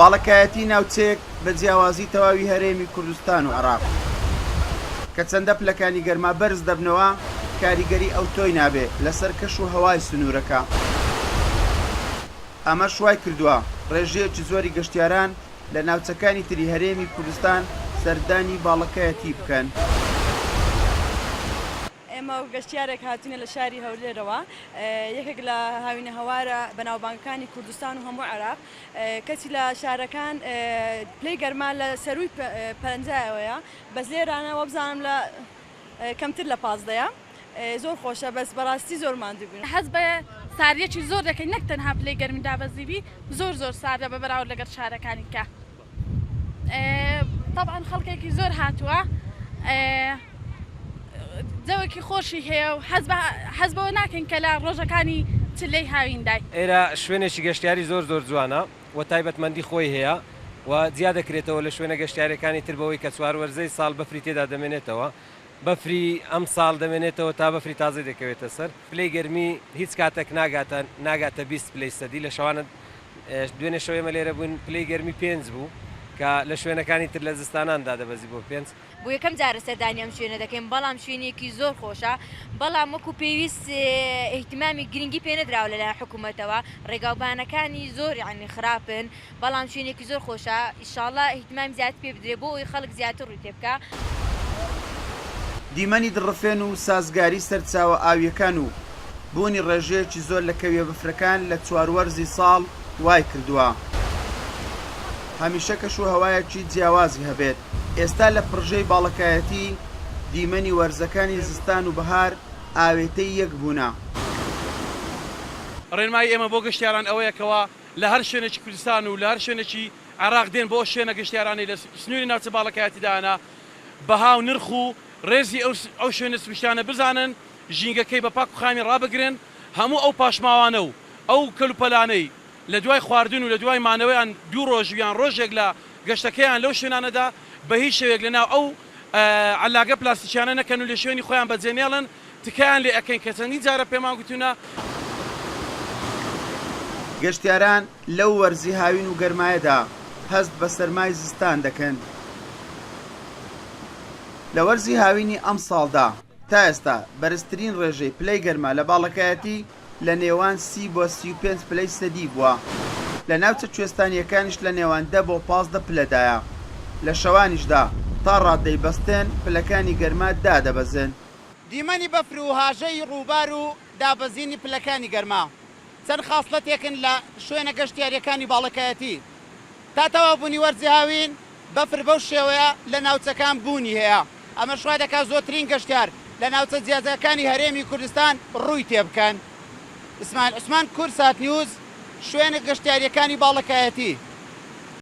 باڵەکایەتی ناوچەیەک بە جیاوازی تەواوی هەرێمی کوردستان و عێراق کە چەندە پلەکانی گەرما بەرز دەبنەوە کاریگەری ئەو تۆی نابێ لەسەر کەش و هەوای سنوورەکە. ئەمە شوای کردووە ڕێژەیەکی زۆری گەشتیاران لە ناوچەکانی تری هەرێمی کوردستان سەردانی باڵەکایەتی بکەن. ئێمە گەشتیارێک هاتوونە لە شاری هەولێرەوە، یەکێک لە هاوینە هەوارە بەناوبانگەکانی کوردستان و هەموو عێراق. کەچی لە شارەکان پلەی گەرما لە سەرووی پەنجایەوەیە، بەس لێرانەوە بزانم لە کەمتر لە 15 زۆر خۆشە، بەس بەڕاستی زۆر ماندوو بووین. حەز بە ساریەکی زۆر دەکەین، نەک تەنها پلەی گەرمی دابەزیوی زۆر ساردە بە بەراورد لەگەڵ شارەکانی کە طبعاً خەڵکێکی زۆر هاتووە، جەوێکی خۆشی هەیە و حەز بەوە ناکەین کە لە ڕۆژەکانی چلەی هاویندای. ئێرە شوێنێکی گەشتیاری زۆر جوانە و تایبەتمەندی خۆی هەیە و جیا دەکرێتەوە لە شوێنە گەشتیارەکانی تر بەوەی کە چوار وەرزەی ساڵ بەفری تێدا دەمێنێتەوە. بەفری ئەم ساڵ دەمێنێتەوە تا بەفری تازە دەکەوێتە سەر. پلەی گەرمی هیچ کاتێک ناگاتە 20 پلەی سەدی. لە شەوانە دوێنێ شەوێمە لێرە بوون پلەی گەرمی 5 بوو کە لە شوێنەکانی تر لە زستاناندا دەبەزی بۆ 5. بۆ یەکەم جارە سەردانی ئەم شوێنە دەکەین، بەڵام شوێنێکی زۆر خۆشە، بەڵام وەکو پێویست ئیهتیمامی گرنگی پێ نەدراوە لەلایەن حکوومەتەوە، ڕێگاوبانەکانی زۆر یعنی خراپن، بەڵام شوێنێکی زۆر خۆشە. ئینشاڵڵا ئیهتیمامی زیاتر پێ بدرێ بۆ ئەوەی خەڵک زیاتر ڕووی تێ بکە. دیمەنی دڕفێن و سازگاری سەرچاوە ئاویەکان و بوونی ڕێژەیەکی زۆر لە کەوێ بەفرەکان لە چواروەرزی ساڵ وای کردووە هەمیشە کەش و هەوایەکی جیاوازی هەبێت. ئێستا لە پڕژەی باڵەکایەتی دیمەنی وەرزەکانی زستان و بەهار ئاوێتەی یەک بوونە. ڕێنمایی ئێمە بۆ گەشتیاران ئەوەیەکەوە لە هەر شوێنێکی کوردستان و لە هەر شوێنێکی عێراق دێن بۆ شوێنە گەشتیارانی لە سنووری ناوچە باڵەکایەتیدانا بەها و نرخ و ڕێزی ئەو شوێنە سوشتانە بزانن، ژینگەکەی بە پاک و خامی ڕابگرن، هەموو ئەو پاشماوانە و ئەو کەلوپەلانەی لە دوای خواردن و لە دوای مانەوەیان 2 ڕۆژ یان ڕۆژێک لە گەشتەکەیان لەو شوێنانەدا بە هیچ شێوێک لەناو ئەو علاگە پلاستیکیانە نەکەن و لە شوێنی خۆیان بەجێنێڵن تکایان لێ ئەەکەین کە چەندی جارە پێمان گوتوونە. گەشتیاران لەو وەرزی هاوین و گەرمایەدا هەست بە سەرمای زستان دەکەن. لە وەرزی هاوینی ئەم ساڵدا تا ئێستا بەرزترین ڕێژەی پلەی گەرما لە باڵەکایەتی لە نێوان 30 بۆ 35 پلەی سەدی بووە. لە ناوچە کوێستانیەکانیش لە نێوان 10 بۆ 15 پلەدایە. لە شەوانیشدا تا ڕادەی بەستێن پلەکانی گەرما دادەبەزن. دیمەنی بەفر و هاژەی ڕووبار و دابەزینی پلەکانی گەرما چەند خاصلەتێکن لە شوێنە گەشتیاریەکانی باڵەکایەتی. تا تەواوبوونی وەرزی هاوین بەفر بەو شێوەیە لە ناوچەکان بوونی هەیە. ئەمە شوای دەکات زۆرترین گەشتیار لە ناوچە جیاجەکانی هەرێمی کوردستان ڕووی تێ بکەن. ئیسماعیل عوسمان، کورسات نیوز، شوێنە گەشتیاریەکانی باڵەکایەتی.